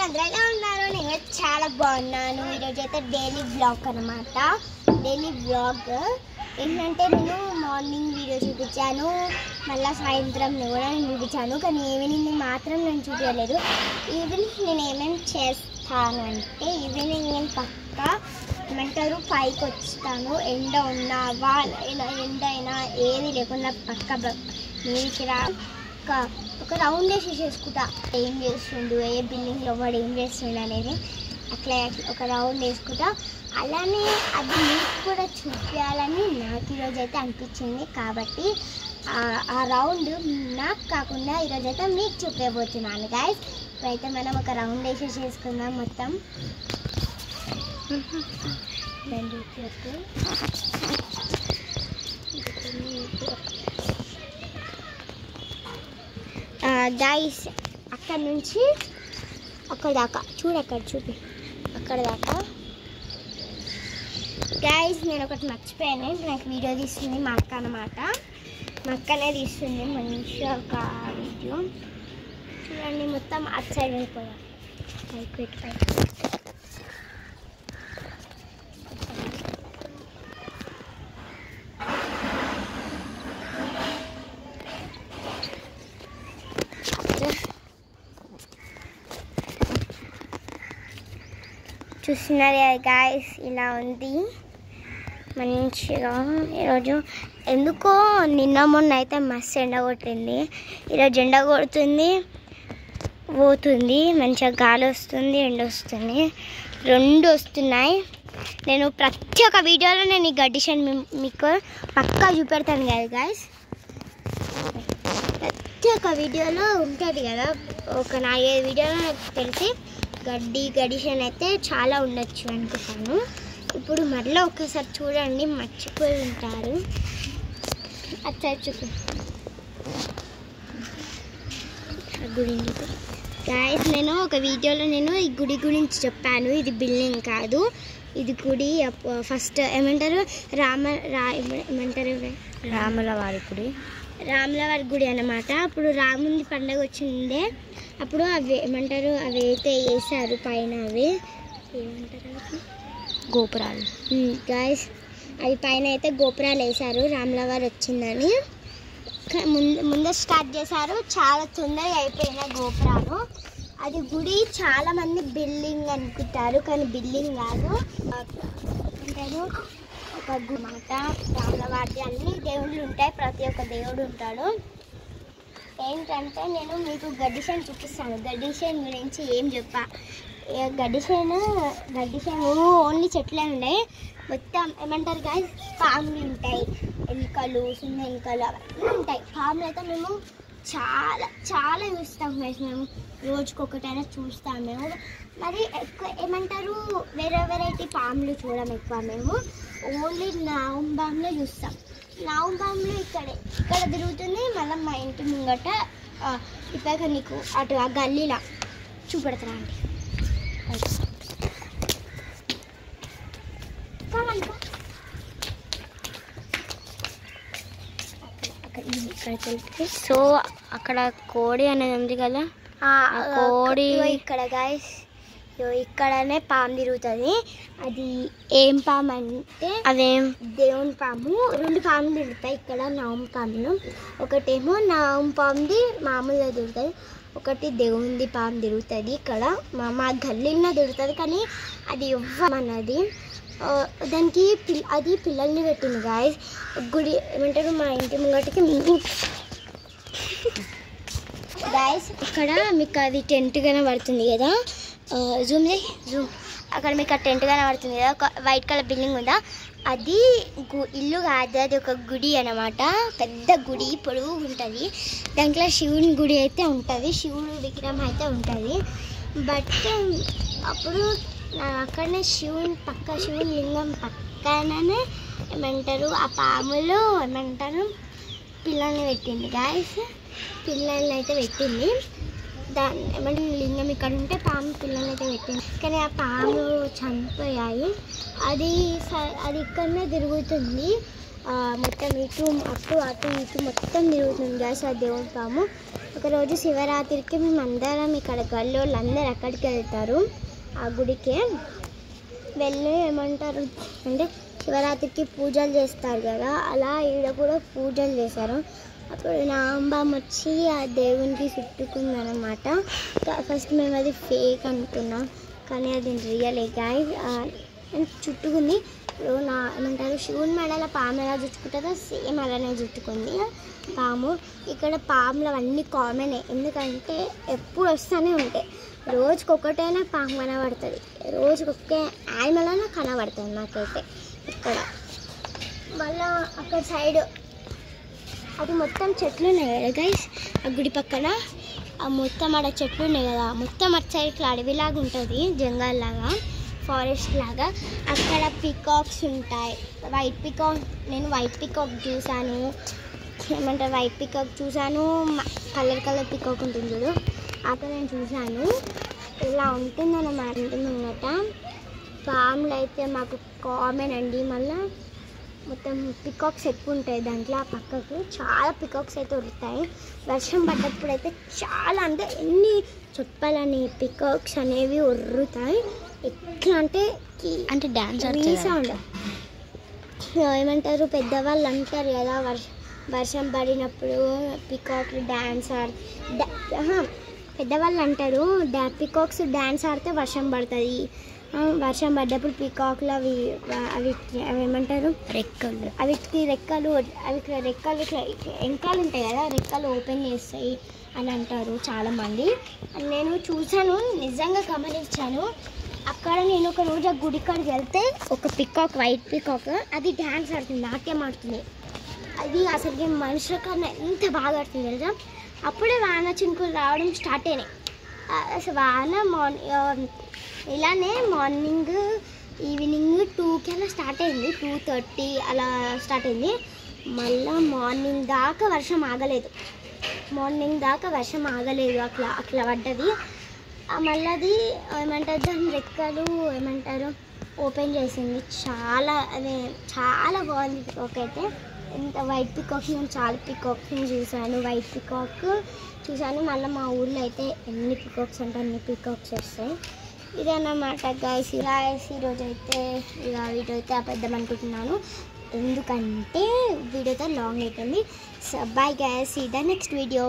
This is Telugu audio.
అందరూ ఎలా ఉన్నారు? నేను చాలా బాగున్నాను. ఈరోజు అయితే డైలీ బ్లాగ్ అనమాట. డైలీ బ్లాగ్ ఏంటంటే నేను మార్నింగ్ వీడియో చూపించాను, మళ్ళీ సాయంత్రం కూడా నేను చూపించాను, కానీ ఈవినింగ్ మాత్రం నేను చూపించలేదు. ఈవినింగ్ నేను ఏమేమి చేస్తాను అంటే ఈవినింగ్ నేను పక్కా ఏమంటారు పైకి వచ్చాను. ఎండ ఉన్నా ఎండ అయినా ఏది లేకుండా పక్క నీటికి రా ఒక రౌండ్ వేసి చేసుకుంటా. ఏం చేస్తుండు, ఏ బిల్డింగ్లో వాడు ఏం చేస్తుండు అనేది అట్లా ఒక రౌండ్ వేసుకుంటా. అలానే అది మీకు కూడా చూపించాలని నాకు ఈరోజు అయితే అనిపించింది. కాబట్టి ఆ రౌండ్ నాకు కాకుండా ఈరోజు అయితే మీకు చూపించబోతున్నాను గైస్. ఇప్పుడైతే మనం ఒక రౌండ్ వేసి చేసుకుందాం మొత్తం. గైస్ అక్కడ నుంచి అక్కడ దాకా అక్కడ చూపి అక్కడ దాకా. గైస్ నేను ఒకటి మర్చిపోయాను, నాకు వీడియో తీస్తుంది మా అక్క అనమాట. మా అక్కనే తీస్తుంది మంచిగా ఒక వీడియో. చూడండి మొత్తం అటు సైడ్ వెళ్ళిపోయాం. చూస్తున్నారు గాయస్, ఇలా ఉంది మంచిగా. ఈరోజు ఎందుకో నిన్న మొన్న అయితే మస్తు ఎండ కొట్టింది, ఈరోజు ఎండ కొడుతుంది పోతుంది, మంచిగా గాలి వస్తుంది ఎండ వస్తుంది, రెండు వస్తున్నాయి. నేను ప్రతి ఒక్క వీడియోలో నేను ఈ గడ్డిషన్ మీకు పక్కా చూపెడతాను కదా గాయస్. ప్రతి ఒక్క వీడియోలో ఉంటుంది కదా, ఒక 4-5 వీడియోలో నాకు తెలిసి గడ్డిషన్ అయితే చాలా ఉండొచ్చు అనుకుంటాను. ఇప్పుడు మళ్ళీ ఒకసారి చూడండి, మర్చిపోయి ఉంటారు. అచ్చా చూపి గుడి గాయస్. నేను ఒక వీడియోలో నేను ఈ గుడి గురించి చెప్పాను. ఇది బిల్డింగ్ కాదు, ఇది గుడి. ఫస్ట్ ఏమంటారు రాములవారి గుడి అన్నమాట. అప్పుడు రాముని పండుగ వచ్చిందే, అప్పుడు అవి ఏమంటారు అవి అయితే వేసారు పైన, అవి ఏమంటారు గోపురాలు గాయస్. అవి పైన అయితే గోపురాలు వేసారు రాములవారు వచ్చిందని. ముందు స్టార్ట్ చేశారు, చాలా తొందరగా అయిపోయిన గోపురాలు. అది గుడి చాలా మంది బిల్డింగ్ అనుకుంటారు, కానీ బిల్డింగ్ కాదు. అంటారు ఒక గుడి మాట. రాములవారి అన్ని దేవుళ్ళు ఉంటాయి, ప్రతి ఒక్క దేవుడు ఉంటాడు. ఏంటంటే నేను మీకు గడ్డిషన్ చూపిస్తాను. గడ్డిషన్ గురించి ఏం చెప్పా, గడ్డిషన్ ఓన్లీ చెట్లే ఉన్నాయి. మొత్తం ఏమంటారు గాయస్, పాములు ఉంటాయి, ఎలుకలు, చిన్న ఎలుకలు అవన్నీ ఉంటాయి. పాములు అయితే మేము చాలా చాలా చూస్తాం గైస్. మేము రోజుకొకటైనా చూస్తాం మేము. మరి ఎక్కువ ఏమంటారు వేరే వెరైటీ పాములు చూడం ఎక్కువ. మేము ఓన్లీ నాగుపాములే చూస్తాం. నాగుపాములు ఇక్కడ తిరుగుతుంది. మళ్ళీ మా ఇంటి ముంగట ఇప్పుడు నీకు అటు ఆ గల్లీలా చూపెడతారా అండి. సో అక్కడ కోడి అనేది ఉంది కదా, ఆ కోడి ఇక్కడ గాయస్ ఇక్కడనే పాము తిరుగుతుంది. అది ఏం పాము అంటే అదేం దేవుని పాము. 2 పాములు తిరుగుతాయి ఇక్కడ, నాగం పాములు. ఒకటేమో నాగం పాముది మామూలుగా తిరుగుతుంది, ఒకటి దేవుంది పాము తిరుగుతుంది. ఇక్కడ మా గల్లీలో తిరుగుతుంది, కానీ అది ఇవ్వమన్నది. దానికి అది పిల్లల్ని పెట్టింది గాయస్. గుడి ఏమంటారు మా ఇంటి ముంగటికి గాయస్. ఇక్కడ మీకు అది టెంట్ కనబడుతుంది కదా, జూమ్ అక్కడ మీకు ఆ టెంట్ కనబడుతుంది కదా, ఒక వైట్ కలర్ బిల్డింగ్ ఉందా, అది ఇల్లు కాదు, అది ఒక గుడి అన్నమాట. పెద్ద గుడి, పొడుగు ఉంటుంది. దాంట్లో శివుని గుడి అయితే ఉంటుంది, శివుడు విగ్రహం అయితే ఉంటుంది. బట్ అప్పుడు అక్కడనే శివుని లింగం పక్కననే ఏమంటారు ఆ పాములు ఏమంటారు పిల్లల్ని పెట్టింది గాయస్. పిల్లల్ని అయితే పెట్టింది. దాని ఏమంటే లింగం ఇక్కడ ఉంటే పాము పిల్లల్ని అయితే పెట్టింది, కానీ ఆ పాము చనిపోయాయి. అది ఇక్కడనే తిరుగుతుంది మొత్తం, ఇటు అటు మొత్తం తిరుగుతుంది గాయస్ ఆ దేవుని పాము. ఒకరోజు శివరాత్రికి మేమందరం ఇక్కడ గల్లోళ్ళు అందరు అక్కడికి వెళ్తారు, ఆ గుడికి వెళ్ళి ఏమంటారు అంటే శివరాత్రికి పూజలు చేస్తారు కదా, అలా ఈడ కూడా పూజలు చేశారు. అప్పుడు నాంబం వచ్చి ఆ దేవునికి చుట్టుకుందనమాట. ఫస్ట్ మేము అది ఫేక్ అనుకున్నాం, కానీ అది రియలే గాయ్స్, చుట్టుకుంది. ఇప్పుడు ఏమంటారు శివుని మెడల పాము ఎలా చుట్టుకుంటుందో సేమ్ అలానే చుట్టుకుంది పాము. ఇక్కడ పాములు అవన్నీ కామనే, ఎందుకంటే ఎప్పుడు వస్తూనే ఉంటాయి. రోజుకొకటైనా పాము కనబడుతుంది, రోజుకొక యానిమల్ అయినా కనబడుతుంది నాకైతే ఇక్కడ. మళ్ళీ అక్కడ సైడ్ అది మొత్తం చెట్లు ఉన్నాయి కదా గైస్, ఆ గుడి పక్కన ఆ మొత్తం ఆడ చెట్లు ఉన్నాయి కదా, మొత్తం అటు సైడ్ ఇట్లా అడవిలాగా ఉంటుంది, జంగల్ లాగా, ఫారెస్ట్ లాగా. అక్కడ పికాక్స్ ఉంటాయి, వైట్ పికాక్. నేను వైట్ పికాక్ చూసాను, ఏమంటారు వైట్ పికాక్ చూసాను, కలర్ కలర్ పికాక్ ఉంటుంది చూడు, అక్కడ నేను చూసాను. ఇలా ఉంటుందన్నమాట. పాములు అయితే మాకు కామన్ అండి. మళ్ళీ మొత్తం పికాక్స్ ఎక్కువ ఉంటాయి దాంట్లో, ఆ పక్కకు చాలా పికాక్స్ అయితే ఉరుతాయి. వర్షం పడ్డప్పుడు అయితే చాలా, అంటే ఎన్ని చెప్పాలని పికాక్స్ అనేవి ఉర్రుతాయి. ఎట్లా అంటే డ్యాన్స్ సౌండ్ ఏమంటారు పెద్దవాళ్ళు అంటారు కదా, వర్షం పడినప్పుడు పికాక్లు డ్యాన్స్ పెద్దవాళ్ళు అంటారు పికాక్స్ డ్యాన్స్ ఆడితే వర్షం పడుతుంది. వర్షం పడ్డప్పుడు పీకాక్లు అవి ఏమంటారు రెక్కలు, అవికి రెక్కలు ఇట్లా ఎంకాలు ఉంటాయి కదా, రెక్కలు ఓపెన్ చేస్తాయి అని అంటారు చాలామంది. నేను చూసాను, నిజంగా గమనించాను. అక్కడ నేను ఒక రోజు ఆ గుడి కాడికి వెళ్తే ఒక పికాక్, వైట్ పికాక్, అది డ్యాన్స్ ఆడుతుంది, నాట్యం ఆడుతుంది. అది అసలుకి మనుషుల కన్నా ఎంత బాగా ఆడుతుంది తెలుసా. అప్పుడే వాన చినుకులు రావడం స్టార్ట్ అయినాయి. అసలు వాన ఇలానే మార్నింగ్ ఈవినింగ్ 2కి అలా స్టార్ట్ అయింది, 2:30 అలా స్టార్ట్ అయింది. మళ్ళీ మార్నింగ్ దాకా వర్షం ఆగలేదు, అట్లా పడ్డది. మళ్ళీ అది ఏమంటారు దాని రెక్కలు ఏమంటారు ఓపెన్ చేసింది. చాలా బాగుంది పికాక్ అయితే. ఎంత వైట్ పికాక్, నేను చాలా పికాక్స్ని చూసాను, వైట్ పికాక్ చూసాను. మళ్ళీ మా ఊళ్ళో అయితే ఎన్ని పికాక్స్ అంటే అన్ని పికాక్స్ వస్తాయి. ఇదన్నమాట గైస్. ఈరోజు అయితే వీడియో అయితే ఆపేద్దాం అనుకుంటున్నాను, ఎందుకంటే వీడియో అయితే లాంగ్ అవుతుంది. So bye guys, see the next video.